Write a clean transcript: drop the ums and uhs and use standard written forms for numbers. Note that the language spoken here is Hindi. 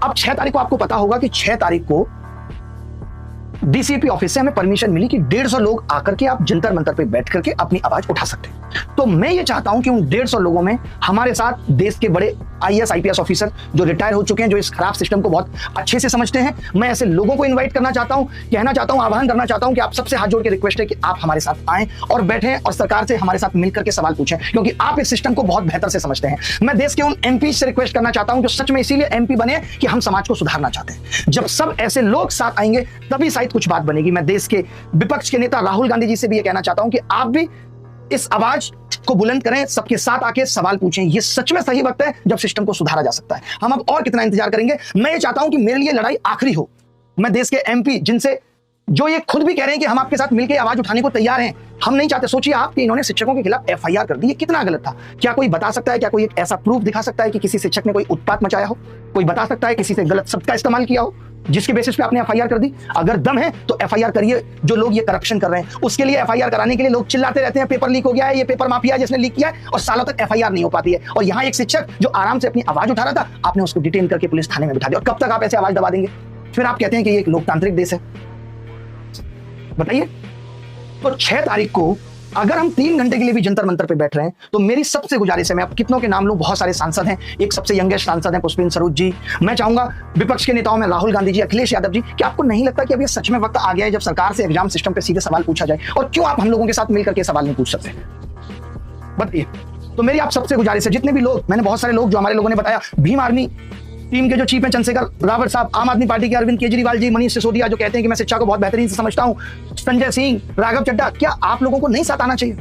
अब 6 तारीख को आपको पता होगा कि 6 तारीख को डीसीपी ऑफिस से हमें परमिशन मिली कि 150 लोग आकर के आप जंतर मंतर पे बैठ करके अपनी आवाज उठा सकते हैं। तो मैं ये चाहता हूं कि उन 150 लोगों में हमारे साथ देश के बड़े आईएएस आईपीएस ऑफिसर जो रिटायर हो चुके हैं, जो इस खराब सिस्टम को बहुत अच्छे से समझते हैं, मैं ऐसे लोगों को इन्वाइट करना चाहता हूं, कहना चाहता हूं, आह्वान करना चाहता हूं कि आप सबसे हाथ जोड़ के रिक्वेस्ट है कि आप हमारे साथ आएं और बैठें और सरकार से हमारे साथ मिलकर के सवाल पूछें, क्योंकि आप इस सिस्टम को बहुत बेहतर से समझते हैं। मैं देश के उन एमपी से रिक्वेस्ट करना चाहता हूं जो सच में इसीलिए एमपी बने कि हम समाज को सुधारना चाहते हैं। जब सब ऐसे लोग साथ आएंगे तभी शायद कुछ बात बनेगी। मैं देश के विपक्ष के नेता राहुल गांधी जी से भी ये कहना चाहता हूं कि आप भी इस आवाज को बुलंद करें, सबके साथ आके सवाल पूछें। ये सच में सही वक्त है जब सिस्टम को सुधारा जा सकता है। हम अब और कितना इंतजार करेंगे? मैं ये चाहता हूं कि मेरे लिए लड़ाई आखिरी हो। मैं देश के एमपी जिनसे जो ये खुद भी कह रहे हैं कि हम आपके साथ मिलकर आवाज उठाने को तैयार हैं, हम नहीं चाहते। सोचिए आप कि इन्होंने शिक्षकों के खिलाफ एफआईआर कर दी, ये कितना गलत था। क्या कोई बता सकता है, क्या कोई एक ऐसा प्रूफ दिखा सकता है कि किसी शिक्षक ने कोई उत्पात मचाया हो? कोई बता सकता है किसी से गलत शब्द का इस्तेमाल किया हो जिसके बेसिस पे आपने एफआईआर कर दी? अगर दम है तो एफआईआर करिए। जो लोग ये करप्शन कर रहे हैं उसके लिए एफआईआर कराने के लिए लोग चिल्लाते रहते हैं, पेपर लीक हो गया है, ये पेपर माफिया है जिसने लीक किया है, और सालों तक एफआईआर नहीं हो पाती है। और यहाँ एक शिक्षक जो आराम से अपनी आवाज उठा रहा था, आपने उसको डिटेन करके पुलिस थाने में बिठा दिया। और कब तक आप ऐसे आवाज दबा देंगे? फिर आप कहते हैं कि ये एक लोकतांत्रिक देश है। बताइए। तो 6 तारीख को अगर हम 3 घंटे के लिए भी जंतर मंतर पे बैठ रहे हैं तो मेरी सबसे गुजारिश है, मैं अब कितनों के नाम लूं, बहुत सारे सांसद हैं, एक सबसे यंगेस्ट सांसद हैं पुष्पेंद्र सरोज जी। मैं चाहूंगा विपक्ष के नेताओं में राहुल गांधी जी, अखिलेश यादव जी, कि आपको नहीं लगता कि अब ये सच में वक्त आ गया है जब सरकार से एग्जाम सिस्टम पे सीधे सवाल पूछा जाए? और क्यों आप हम लोगों के साथ मिलकर के सवाल नहीं पूछ सकते? बताइए। तो मेरी आप सबसे गुजारिश है, जितने भी लोग, मैंने बहुत सारे लोग जो हमारे लोगों ने बताया, भीम आर्मी टीम के जो चीफ हैं चंद्रशेखर रावत साहब, आम आदमी पार्टी के अरविंद केजरीवाल जी, मनीष सिसोदिया जो कहते हैं कि मैं शिक्षा को बहुत बेहतरीन से समझता हूं, संजय सिंह, राघव चड्ढा, क्या आप लोगों को नहीं साथ आना चाहिए?